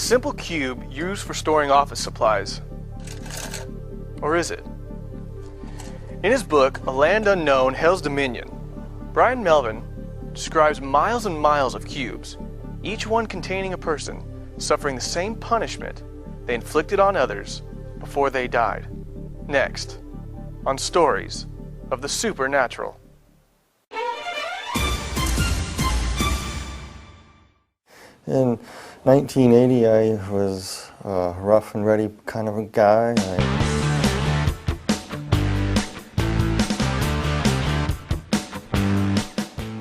simple cube used for storing office supplies. Or is it? In his book, A Land Unknown, Hell's Dominion, Brian Melvin describes miles and miles of cubes, each one containing a person suffering the same punishment they inflicted on others before they died. Next, on Stories of the Supernatural. In 1980, I was a rough and ready kind of a guy. I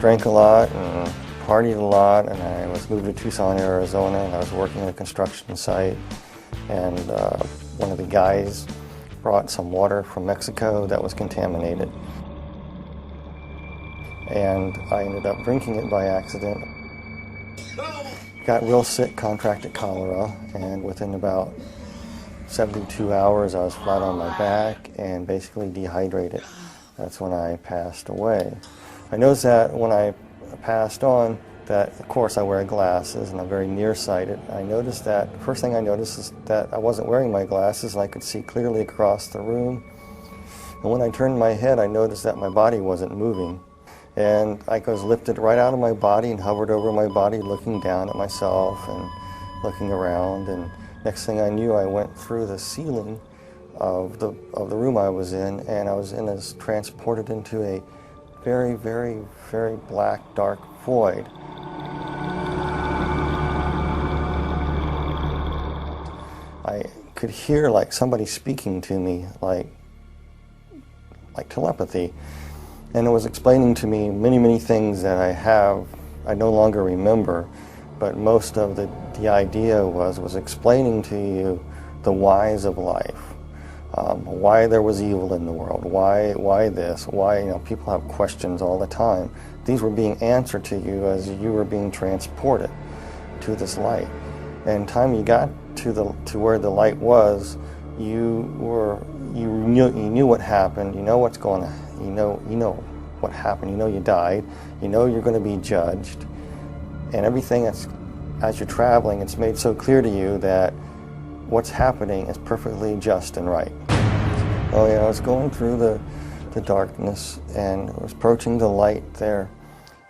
drank a lot and partied a lot, and I was moved to Tucson, Arizona, and I was working at a construction site, and one of the guys brought some water from Mexico that was contaminated, and I ended up drinking it by accident. Got real sick, contracted cholera, and within about 72 hours I was flat on my back and basically dehydrated. That's when I passed away. I noticed that when I passed on that, of course, I wear glasses and I'm very nearsighted. I noticed that, the first thing I noticed is that I wasn't wearing my glasses and I could see clearly across the room. And when I turned my head, I noticed that my body wasn't moving. And I was lifted right out of my body and hovered over my body, looking down at myself and looking around. And next thing I knew, I went through the ceiling of the room I was in, and I was transported into a very, very, very black, dark void. I could hear like somebody speaking to me, like telepathy. And it was explaining to me many, many things that I no longer remember, but most of the idea was explaining to you the whys of life, why there was evil in the world, why this, why, people have questions all the time. These were being answered to you as you were being transported to this light. And time you got to where the light was, you knew what happened, you know what's going on. You know what happened, you know you died, you know you're going to be judged, and everything as you're traveling, it's made so clear to you that what's happening is perfectly just and right. Oh yeah, I was going through the darkness and I was approaching the light there,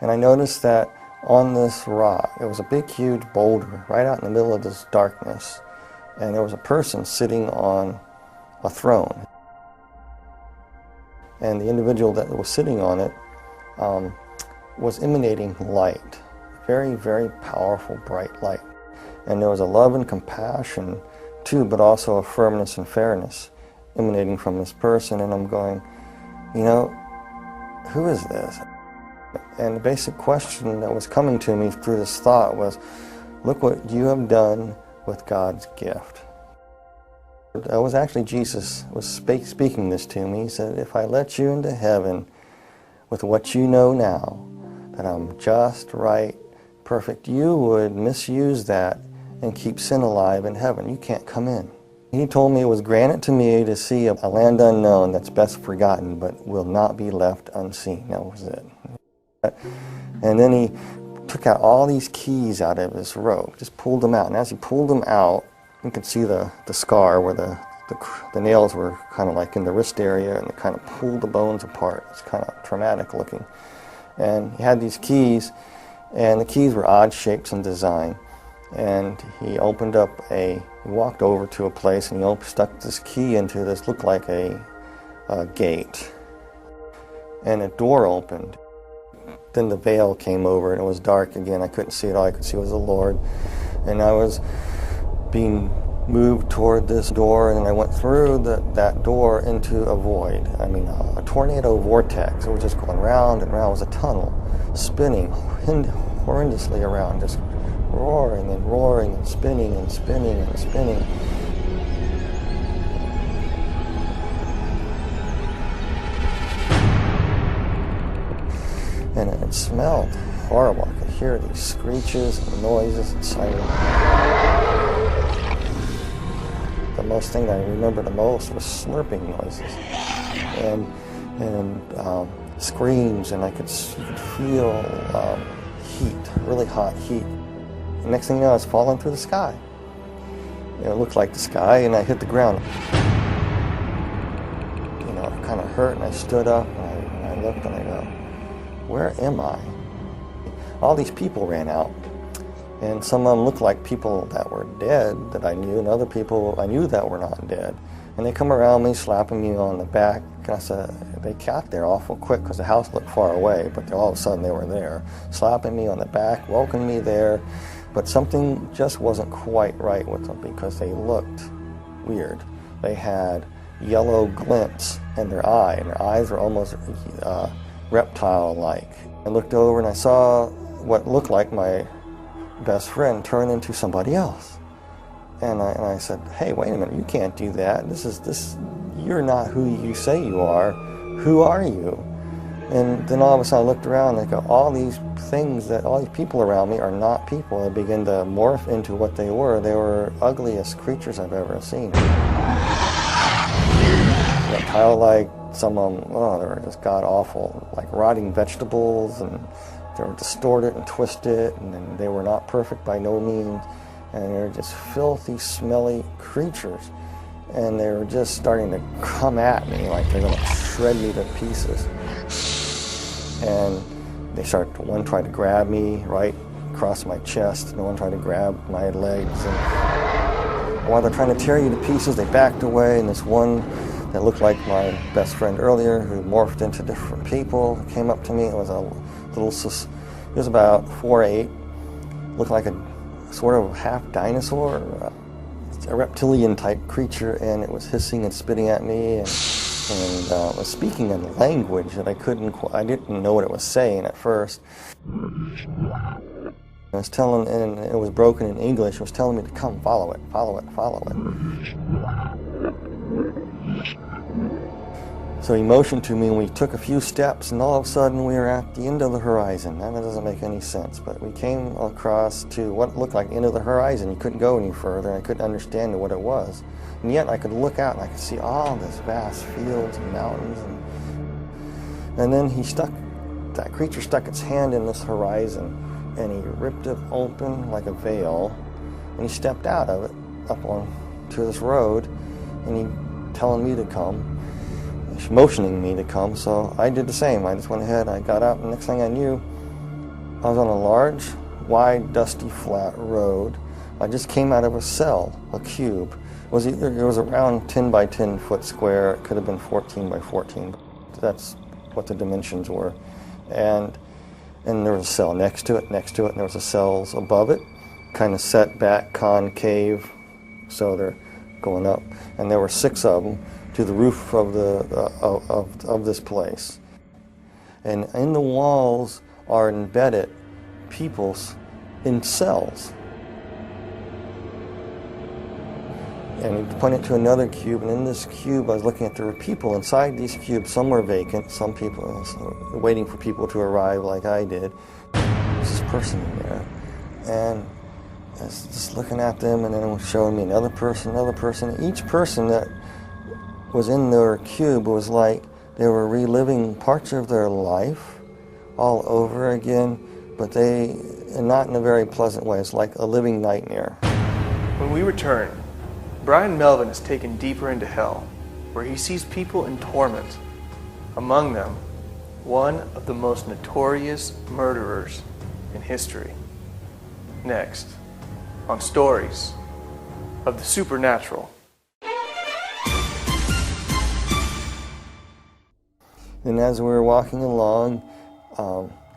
and I noticed that on this rock, it was a big huge boulder right out in the middle of this darkness, and there was a person sitting on a throne. And the individual that was sitting on it was emanating light, very, very powerful, bright light. And there was a love and compassion too, but also a firmness and fairness emanating from this person. And I'm going, who is this? And the basic question that was coming to me through this thought was, look what you have done with God's gift. It was actually Jesus was speaking this to me. He said, if I let you into heaven with what you know now, that I'm just, right, perfect, you would misuse that and keep sin alive in heaven. You can't come in. He told me it was granted to me to see a land unknown that's best forgotten, but will not be left unseen. That was it. And then he took out all these keys out of his robe, just pulled them out. And as he pulled them out, you could see the scar where the nails were kind of like in the wrist area, and it kind of pulled the bones apart. It's kind of traumatic looking. And he had these keys, and the keys were odd shapes and design. And he walked over to a place, and he stuck this key into this, looked like a gate. And a door opened. Then the veil came over, and it was dark again. I couldn't see it. All I could see was the Lord. And I was being moved toward this door, and I went through that door into a void. I mean, a tornado vortex. It was just going round and round. It was a tunnel, spinning horrendously around, just roaring and roaring and spinning and spinning and spinning. And it smelled horrible. I could hear these screeches and noises and sirens. The most thing that I remember the most was slurping noises and screams, and you could feel heat, really hot heat. The next thing you know, I was falling through the sky. It looked like the sky, and I hit the ground. You know, it kind of hurt, and I stood up, and I looked, and I go, where am I? All these people ran out, and some of them looked like people that were dead that I knew, and other people I knew that were not dead. And they come around me, slapping me on the back. I said, they got there awful quick because the house looked far away, but all of a sudden they were there, slapping me on the back, welcoming me there. But something just wasn't quite right with them because they looked weird. They had yellow glints in their eye, and their eyes were almost reptile-like. I looked over and I saw what looked like my best friend turn into somebody else. And I said, hey, wait a minute, you can't do that. You're not who you say you are. Who are you? And then all of a sudden I looked around and I go, all these people around me are not people. They begin to morph into what they were. They were ugliest creatures I've ever seen. Reptile-like, some of them, they were just god-awful, like rotting vegetables, and they were distorted and twisted, and then they were not perfect by no means. And they were just filthy, smelly creatures. And they were just starting to come at me like they're going to shred me to pieces. And they one tried to grab me right across my chest, and one tried to grab my legs. And while they're trying to tear you to pieces, they backed away, and this one that looked like my best friend earlier, who morphed into different people, came up to me. It was he was about 4'8", looked like a sort of half dinosaur, a reptilian type creature, and it was hissing and spitting at me, and was speaking in a language that I didn't know what it was saying at first. I was telling, and it was broken in English. It was telling me to come, follow it, follow it, follow it. So he motioned to me, and we took a few steps, and all of a sudden we were at the end of the horizon. Now, that doesn't make any sense, but we came across to what looked like the end of the horizon. You couldn't go any further, and I couldn't understand what it was. And yet I could look out, and I could see all this vast fields and mountains. And then that creature stuck its hand in this horizon, and he ripped it open like a veil, and he stepped out of it up onto this road, and he telling me to come, motioning me to come, so I did the same. I just went ahead, I got out, and next thing I knew, I was on a large, wide, dusty, flat road. I just came out of a cell, a cube. It was around 10 by 10 foot square. It could have been 14 by 14. That's what the dimensions were. And there was a cell next to it, and there was a cells above it, kind of set back, concave, so they're going up. And there were 6 of them to the roof of this place. And in the walls are embedded people in cells. And he pointed to another cube, and in this cube I was looking at, there were people inside these cubes. Some were vacant, some people waiting for people to arrive like I did. There's this person in there, and I was just looking at them, and then it was showing me another person. Each person that was in their cube was like they were reliving parts of their life all over again, but not in a very pleasant way. It's like a living nightmare. When we return, Brian Melvin is taken deeper into hell, where he sees people in torment. Among them, one of the most notorious murderers in history. Next, on Stories of the Supernatural. And as we were walking along,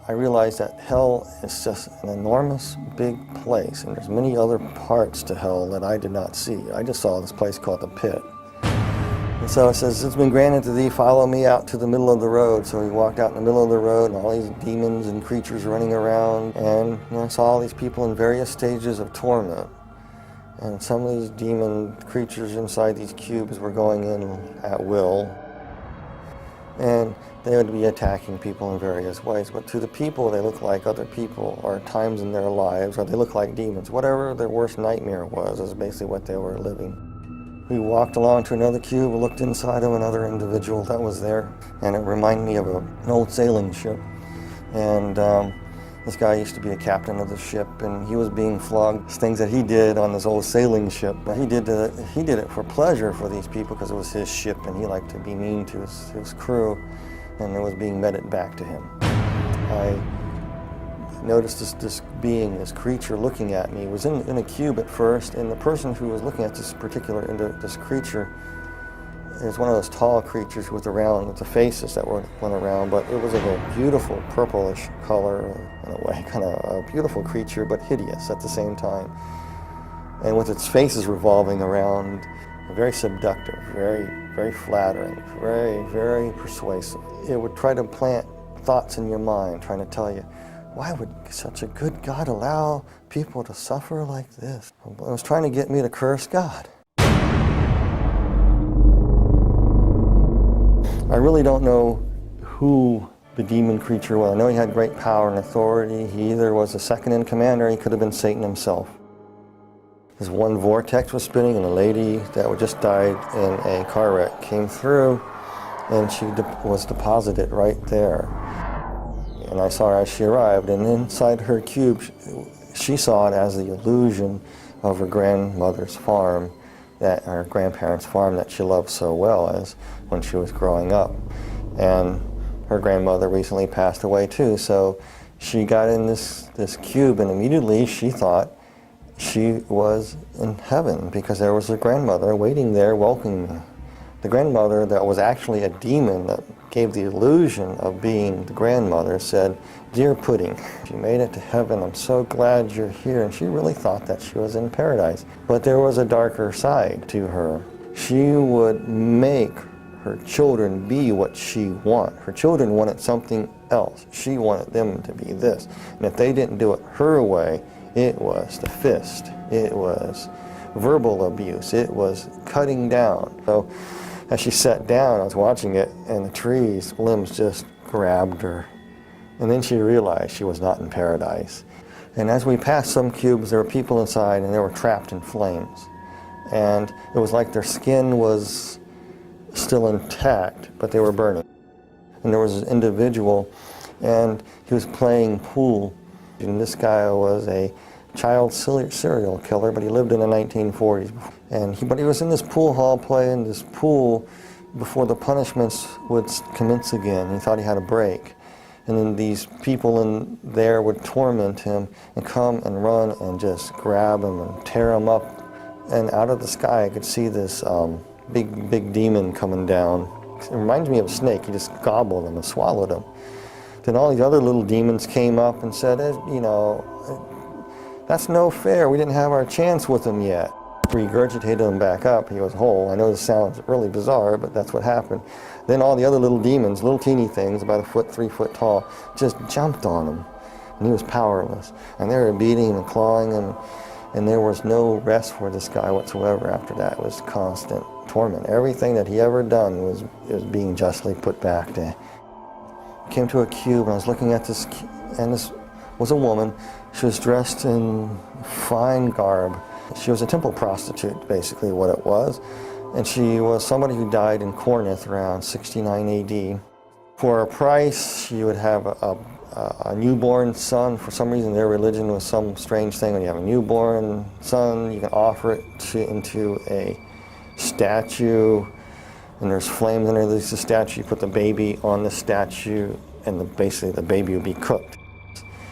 I realized that hell is just an enormous, big place, and there's many other parts to hell that I did not see. I just saw this place called the pit. And so it says, it's been granted to thee, follow me out to the middle of the road. So we walked out in the middle of the road, and all these demons and creatures running around, and I saw all these people in various stages of torment. And some of these demon creatures inside these cubes were going in at will. And they would be attacking people in various ways. But to the people, they look like other people, or times in their lives, or they look like demons. Whatever their worst nightmare was is basically what they were living. We walked along to another cube, we looked inside of another individual that was there, and it reminded me of an old sailing ship. And This guy used to be a captain of the ship, and he was being flogged. Things that he did on this old sailing ship. But he did it for pleasure for these people because it was his ship, and he liked to be mean to his crew, and it was being meted back to him. I noticed this being, this creature looking at me. It was in a cube at first, and the person who was looking at this creature is one of those tall creatures with the faces that went around, but it was of a beautiful purplish color in a way, kind of a beautiful creature, but hideous at the same time. And with its faces revolving around, very seductive, very, very flattering, very, very persuasive. It would try to plant thoughts in your mind, trying to tell you, why would such a good God allow people to suffer like this? It was trying to get me to curse God. I really don't know who the demon creature was. I know he had great power and authority. He either was a second-in-command or he could have been Satan himself. This one vortex was spinning, and a lady that had just died in a car wreck came through, and she was deposited right there. And I saw her as she arrived, and inside her cube, she saw it as the illusion of her grandmother's farm, her grandparents' farm that she loved so well as when she was growing up. And her grandmother recently passed away too, so she got in this cube, and immediately she thought she was in heaven because there was a grandmother waiting there welcoming me. The grandmother that was actually a demon that gave the illusion of being the grandmother said, "Dear Pudding, you made it to heaven. I'm so glad you're here." And she really thought that she was in paradise. But there was a darker side to her. She would make her children be what she wanted. Her children wanted something else. She wanted them to be this. And if they didn't do it her way, it was the fist. It was verbal abuse. It was cutting down. So as she sat down, I was watching it, and the tree's limbs just grabbed her. And then she realized she was not in paradise. And as we passed some cubes, there were people inside, and they were trapped in flames. And it was like their skin was still intact, but they were burning. And there was an individual, and he was playing pool. And this guy was a child serial killer, but he lived in the 1940s. But he was in this pool hall playing this pool before the punishments would commence again. He thought he had a break. And then these people in there would torment him and come and run and just grab him and tear him up. And out of the sky I could see this big demon coming down. It reminds me of a snake. He just gobbled him and swallowed him. Then all these other little demons came up and said, that's no fair. We didn't have our chance with him yet. Regurgitated him back up. He was whole. I know this sounds really bizarre, but that's what happened. Then all the other little demons, little teeny things, about 3 foot tall, just jumped on him. And he was powerless. And they were beating him and clawing him. And there was no rest for this guy whatsoever after that. It was constant torment. Everything that he ever done was being justly put back to him. I came to a cube, and I was looking at this, and this was a woman. She was dressed in fine garb. She was a temple prostitute, basically what it was. And she was somebody who died in Corinth around 69 AD. For a price, she would have a newborn son. For some reason, their religion was some strange thing. When you have a newborn son, you can offer it into a statue, and there's flames underneath the statue. You put the baby on the statue, and basically the baby would be cooked.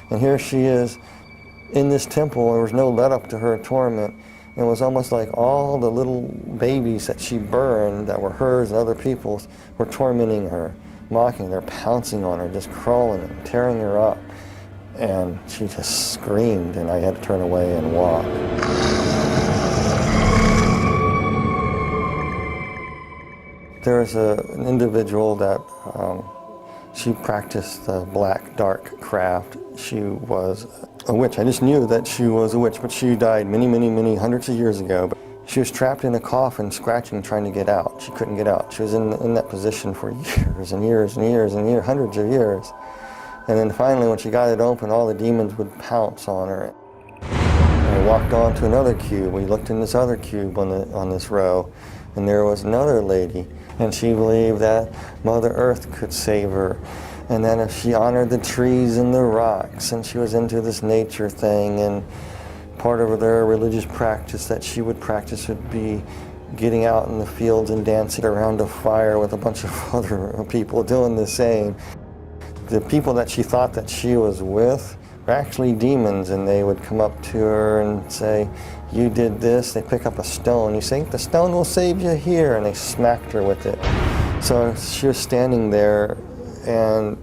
And here she is in this temple. There was no let up to her torment. It was almost like all the little babies that she burned that were hers and other people's were tormenting her, mocking her, pouncing on her, just crawling and tearing her up. And she just screamed, and I had to turn away and walk. There was an individual that she practiced the black dark craft. She was a witch. I just knew that she was a witch, but she died many hundreds of years ago. But she was trapped in a coffin, scratching, trying to get out. She couldn't get out. She was in that position for years and years and years and years, hundreds of years. And then finally, when she got it open, all the demons would pounce on her. And I walked on to another cube. We looked in this other cube on this row, and there was another lady, and she believed that Mother Earth could save her. And then if she honored the trees and the rocks, and she was into this nature thing, and part of their religious practice that she would practice would be getting out in the fields and dancing around a fire with a bunch of other people doing the same. The people that she thought that she was with were actually demons, and they would come up to her and say, "You did this." They pick up a stone. You say, "The stone will save you here," and they smacked her with it. So she was standing there, and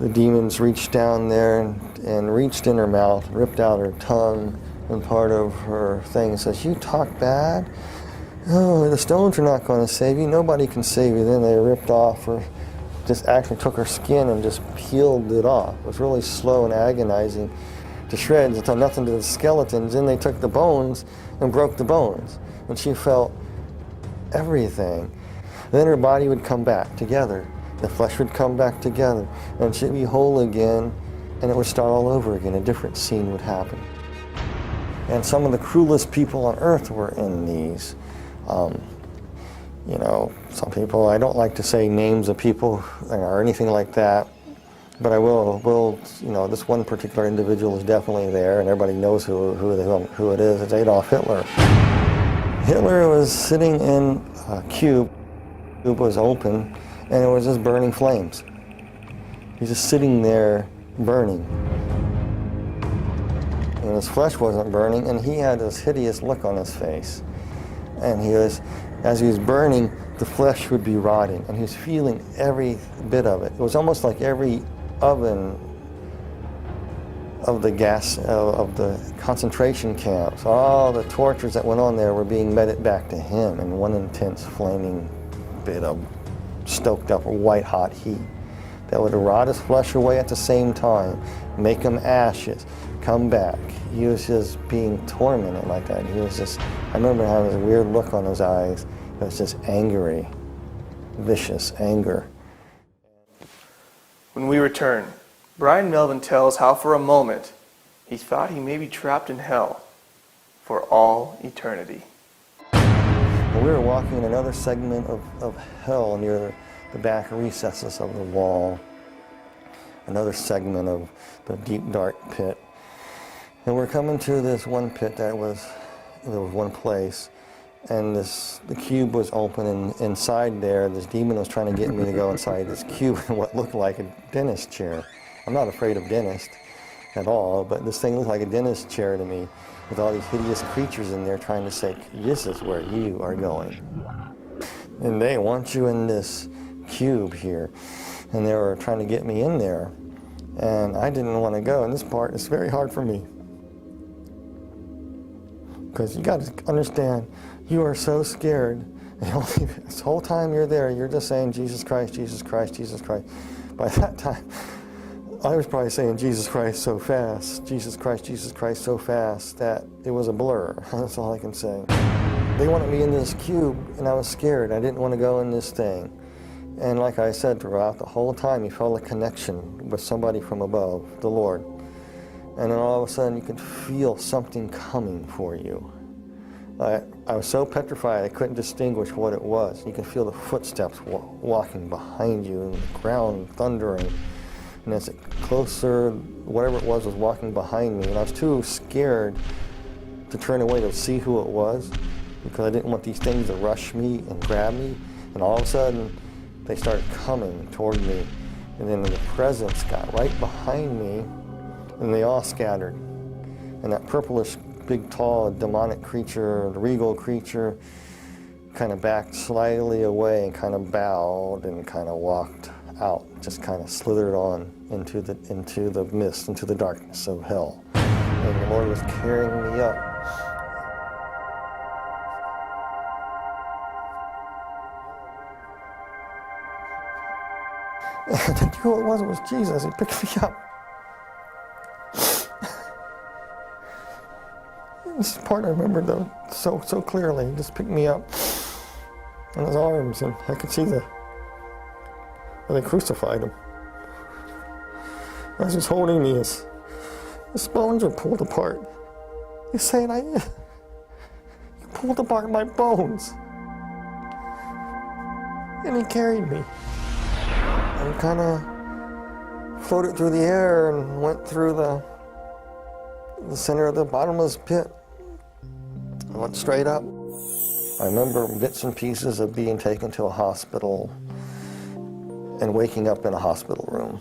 the demons reached down there and reached in her mouth, ripped out her tongue and part of her thing, and says, "You talk bad? Oh, the stones are not going to save you. Nobody can save you." Then they ripped off her, just actually took her skin and just peeled it off. It was really slow and agonizing to shreds until nothing to the skeletons. Then they took the bones and broke the bones. And she felt everything. Then her body would come back together. The flesh would come back together, and she'd be whole again, and it would start all over again. A different scene would happen. And some of the cruelest people on earth were in these. You know, some people, I don't like to say names of people or anything like that, but I will, you know, this one particular individual is definitely there, and everybody knows who it is. It's Adolf Hitler. Hitler was sitting in a cube. The cube was open, and it was just burning flames. He's just sitting there burning. And his flesh wasn't burning, and he had this hideous look on his face. And he was, as he was burning, the flesh would be rotting, and he was feeling every bit of it. It was almost like every oven of the gas, of the concentration camps, all the tortures that went on there were being meted back to him in one intense flaming bit of stoked up white hot heat that would rot his flesh away at the same time, make him ashes, come back. He was just being tormented like that. He was just, I remember having this weird look on his eyes. It was just angry, vicious anger. When we return, Brian Melvin tells how for a moment he thought he may be trapped in hell for all eternity. We were walking in another segment of hell near the back recesses of the wall, another segment of the deep dark pit. And we're coming to this one pit there was one place, and the cube was open, and inside there, this demon was trying to get me to go inside this cube in what looked like a dentist chair. I'm not afraid of dentists at all, but this thing looked like a dentist chair to me, with all these hideous creatures in there trying to say, "This is where you are going. And they want you in this cube here." And they were trying to get me in there, and I didn't want to go. And this part is very hard for me, because you got to understand, you are so scared. This whole time you're there, you're just saying, "Jesus Christ, Jesus Christ, Jesus Christ." By that time, I was probably saying "Jesus Christ" so fast, Jesus Christ so fast, that it was a blur. That's all I can say. They wanted me in this cube, and I was scared. I didn't want to go in this thing. And like I said, throughout the whole time, you felt a connection with somebody from above, the Lord. And then all of a sudden, you could feel something coming for you. I was so petrified, I couldn't distinguish what it was. You could feel the footsteps walking behind you, and the ground thundering. And as it closer, whatever it was walking behind me. And I was too scared to turn away to see who it was, because I didn't want these things to rush me and grab me. And all of a sudden, they started coming toward me. And then the presence got right behind me, and they all scattered. And that purplish, big, tall, demonic creature, the regal creature, kind of backed slightly away and kind of bowed and kind of walked out, just kind of slithered on into the mist, into the darkness of hell. And the Lord was carrying me up. And I knew who it was Jesus. He picked me up. This part I remember though so clearly. He just picked me up in his arms, and I could see where they crucified him. As he's holding me, his bones are pulled apart. He's saying, "You pulled apart my bones." And he carried me. And kind of floated through the air and went through the center of the bottomless pit. I went straight up. I remember bits and pieces of being taken to a hospital and waking up in a hospital room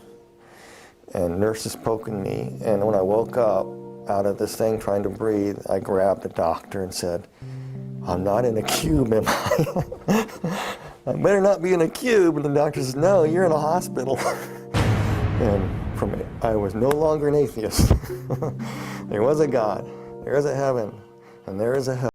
and nurses poking me. And when I woke up out of this thing trying to breathe, I grabbed the doctor and said, "I'm not in a cube, am I?" "I better not be in a cube." And the doctor says, "No, you're in a hospital." And from it, I was no longer an atheist. There was a God, there is a heaven, and there is a hell.